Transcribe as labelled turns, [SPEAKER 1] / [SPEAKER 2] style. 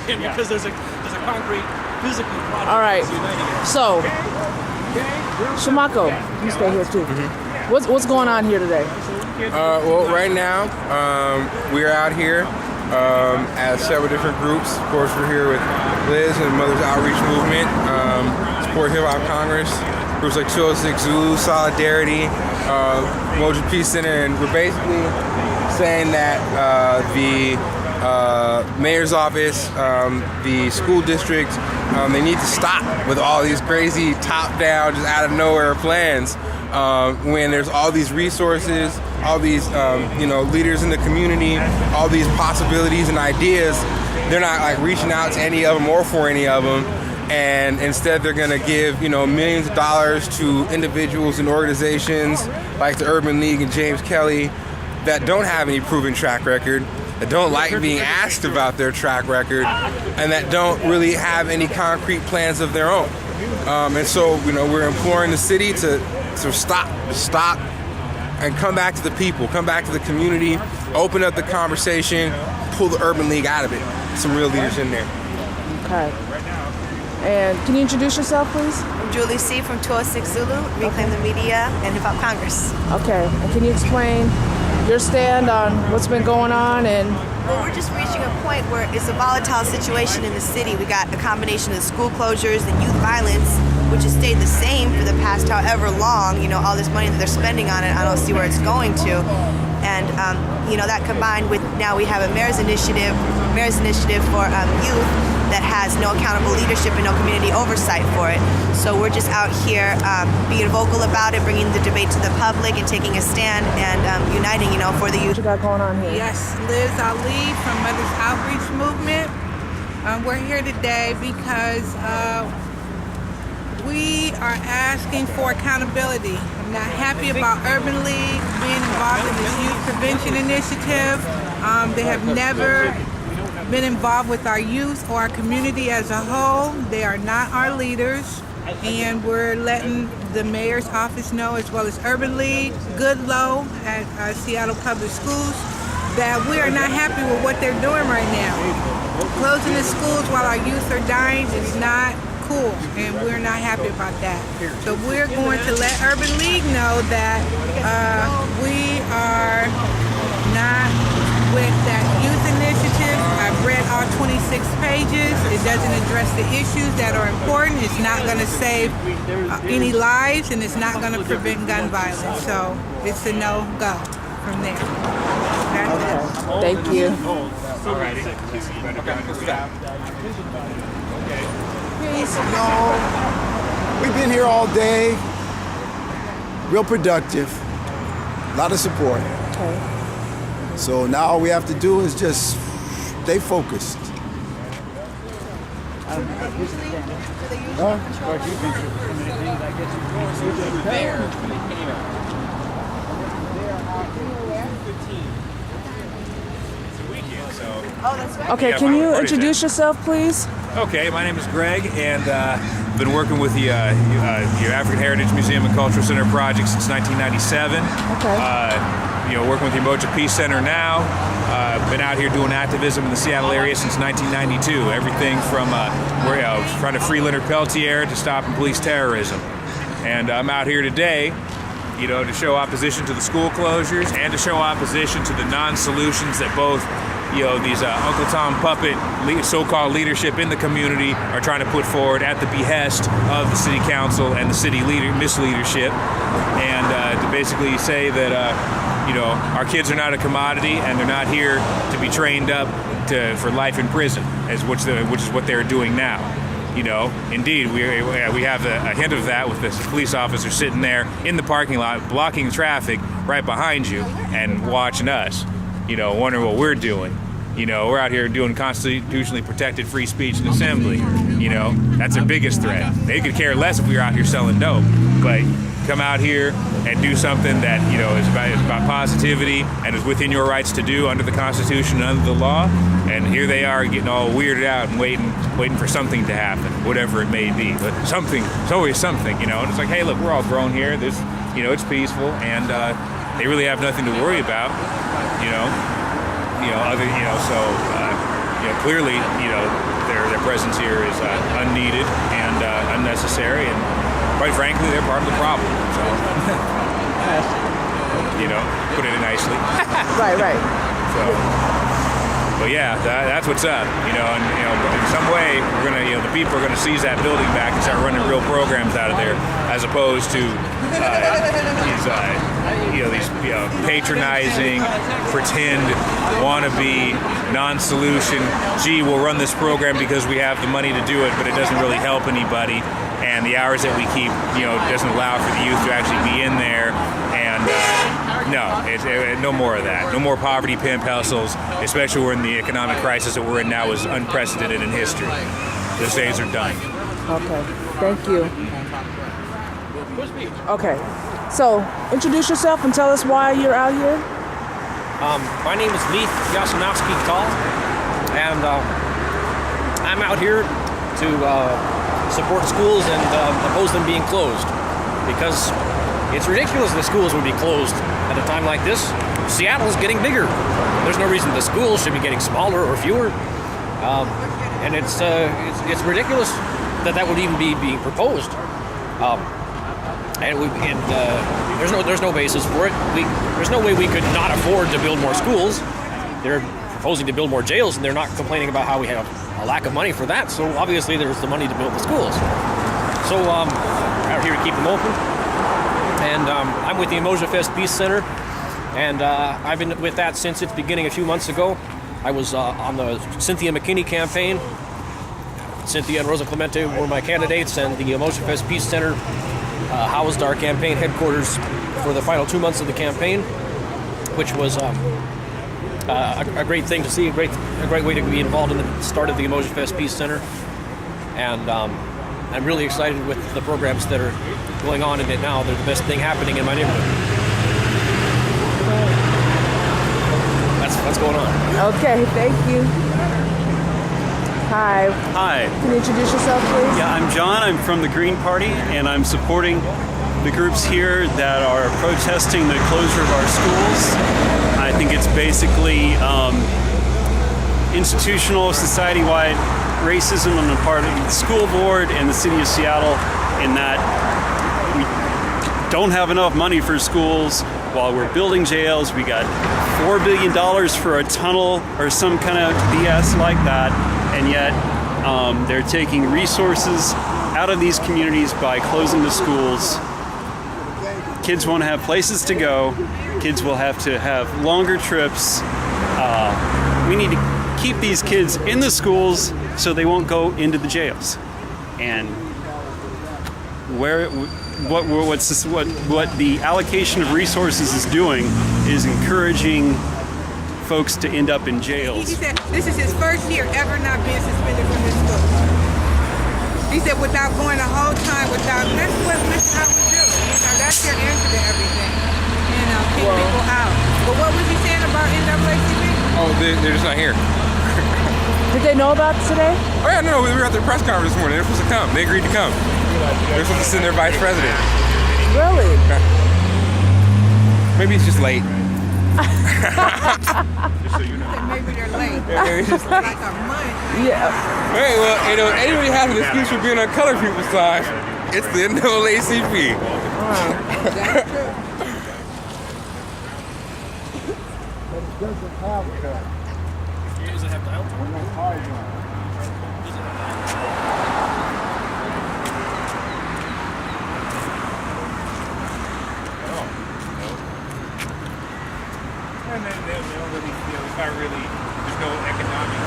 [SPEAKER 1] because there's a concrete physical project.
[SPEAKER 2] All right. So, Shamako, you stay here too. What's going on here today?
[SPEAKER 3] Well, right now, we're out here as several different groups. Of course, we're here with Liz and Mother's Outreach Movement, Support Hip Hop Congress, groups like 206 Zulu, Solidarity, UmojaFest P.E.A.C.E, and we're basically saying that the mayor's office, the school district, they need to stop with all these crazy top-down, just out of nowhere plans. When there's all these resources, all these leaders in the community, all these possibilities and ideas, they're not like reaching out to any of them or for any of them, and instead they're gonna give millions of dollars to individuals and organizations like the Urban League and James Kelly that don't have any proven track record, that don't like being asked about their track record, and that don't really have any concrete plans of their own. And so we're imploring the city to stop and come back to the people, come back to the community, open up the conversation, pull the Urban League out of it. Some real leaders in there.
[SPEAKER 2] Okay. And can you introduce yourself, please?
[SPEAKER 4] I'm Julie C. from 206 Zulu, Reclaim the Media and Hip Hop Congress.
[SPEAKER 2] Okay. And can you explain your stand on what's been going on? And
[SPEAKER 4] well, we're just reaching a point where it's a volatile situation in the city. We got a combination of school closures and youth violence, which has stayed the same for the past however long. All this money that they're spending on it, I don't see where it's going to. And that combined with now we have a mayor's initiative for youth that has no accountable leadership and no community oversight for it. So we're just out here being vocal about it, bringing the debate to the public and taking a stand and uniting, for the youth.
[SPEAKER 2] what you got going on here?
[SPEAKER 5] Yes, Liz Ali from Mother's Outreach Movement. We're here today because we are asking for accountability. I'm not happy about Urban League being involved in this youth prevention initiative. They have never been involved with our youth or our community as a whole. They are not our leaders, and we're letting the mayor's office know, as well as Urban League, Goodlow at Seattle Public Schools, that we are not happy with what they're doing right now. Closing the schools while our youth are dying is not cool, and we're not happy about that. So we're going to let Urban League know that we are not with that youth initiative. I've read all 26 pages. It doesn't address the issues that are important. It's not going to save any lives, and it's not going to prevent gun violence. So it's a no-go from there.
[SPEAKER 2] Thank you.
[SPEAKER 6] We've been here all day, real productive, a lot of support.
[SPEAKER 2] Okay.
[SPEAKER 6] So now all we have to do is just stay focused.
[SPEAKER 2] Okay, can you introduce yourself, please?
[SPEAKER 7] Okay, my name is Greg, and I've been working with the African Heritage Museum and Cultural Center project since 1997.
[SPEAKER 2] Okay.
[SPEAKER 7] Working with the UmojaFest Center now. Been out here doing activism in the Seattle area since 1992. Everything from trying to free Leonard Peltier to stopping police terrorism. And I'm out here today, to show opposition to the school closures and to show opposition to the non-solutions that both these Uncle Tom puppet so-called leadership in the community are trying to put forward at the behest of the city council and the city misleadership, and to basically say that our kids are not a commodity and they're not here to be trained up for life in prison, which is what they're doing now. Indeed, we have a hint of that with this police officer sitting there in the parking lot blocking traffic right behind you and watching us. Wondering what we're doing. We're out here doing constitutionally protected free speech and assembly. That's their biggest threat. They could care less if we were out here selling dope, but come out here and do something that is about positivity and is within your rights to do under the Constitution and under the law. And here they are getting all weirded out and waiting for something to happen, whatever it may be. But something, it's always something. And it's like, hey, look, we're all grown here. This, it's peaceful, and they really have nothing to worry about. So clearly, their presence here is unneeded and unnecessary, and quite frankly, they're part of the problem. So, put it nicely.
[SPEAKER 2] Right.
[SPEAKER 7] So, but yeah, that's what's up. And in some way, we're gonna, the people are gonna seize that building back and start running real programs out of there, as opposed to these patronizing, pretend, wannabe, non-solution. Gee, we'll run this program because we have the money to do it, but it doesn't really help anybody. And the hours that we keep, doesn't allow for the youth to actually be in there. And no more of that. No more poverty pimp hustles, especially when the economic crisis that we're in now is unprecedented in history. Those days are done.
[SPEAKER 2] Okay, thank you. Okay, so introduce yourself and tell us why you're out here.
[SPEAKER 8] My name is Leith Yasinowski Tall, and I'm out here to support schools and oppose them being closed, because it's ridiculous the schools would be closed at a time like this. Seattle's getting bigger. There's no reason the schools should be getting smaller or fewer, and it's ridiculous that would even be being proposed. There's no basis for it. There's no way we could not afford to build more schools. They're proposing to build more jails, and they're not complaining about how we have a lack of money for that. So obviously there's the money to build the schools. So we're out here to keep them open. And I'm with the UmojaFest P.E.A.C.E Center, and I've been with that since its beginning a few months ago. I was on the Cynthia McKinney campaign. Cynthia and Rosa Clemente were my candidates, and the UmojaFest P.E.A.C.E Center housed our campaign headquarters for the final 2 months of the campaign, which was a great thing to see, a great way to be involved in the start of the UmojaFest P.E.A.C.E Center. And I'm really excited with the programs that are going on in it now. They're the best thing happening in my neighborhood. That's what's going on.
[SPEAKER 2] Okay, thank you. Hi.
[SPEAKER 9] Hi.
[SPEAKER 2] Can you introduce yourself, please?
[SPEAKER 9] Yeah, I'm John. I'm from the Green Party, and I'm supporting the groups here that are protesting the closure of our schools. I think it's basically institutional, society-wide racism on the part of the school board and the city of Seattle, in that we don't have enough money for schools while we're building jails. We got $4 billion for a tunnel or some kind of BS like that, and yet they're taking resources out of these communities by closing the schools. Kids won't have places to go. Kids will have to have longer trips. We need to keep these kids in the schools so they won't go into the jails. And what the allocation of resources is doing is encouraging folks to end up in jails.
[SPEAKER 5] He said this is his first year ever not being suspended from his school. He said without going the whole time without, that's what Mr. Howard would do. That's their answer to everything. Kick people out. But what was he saying about NAACP?
[SPEAKER 3] Oh, they're just not here.
[SPEAKER 2] Did they know about today?
[SPEAKER 3] Oh yeah, no, we were at their press conference this morning. They're supposed to come. They agreed to come. They're supposed to send their vice president.
[SPEAKER 2] Really?
[SPEAKER 3] Maybe it's just late.
[SPEAKER 5] Maybe they're late.
[SPEAKER 3] It's just
[SPEAKER 5] Like a month.
[SPEAKER 2] Yeah.
[SPEAKER 3] Hey, well, anybody has an excuse for being on colored people's side, it's the NAACP.
[SPEAKER 5] That's true.
[SPEAKER 1] Does it have dial tone?
[SPEAKER 3] And then they don't really feel, it's not really, there's no economic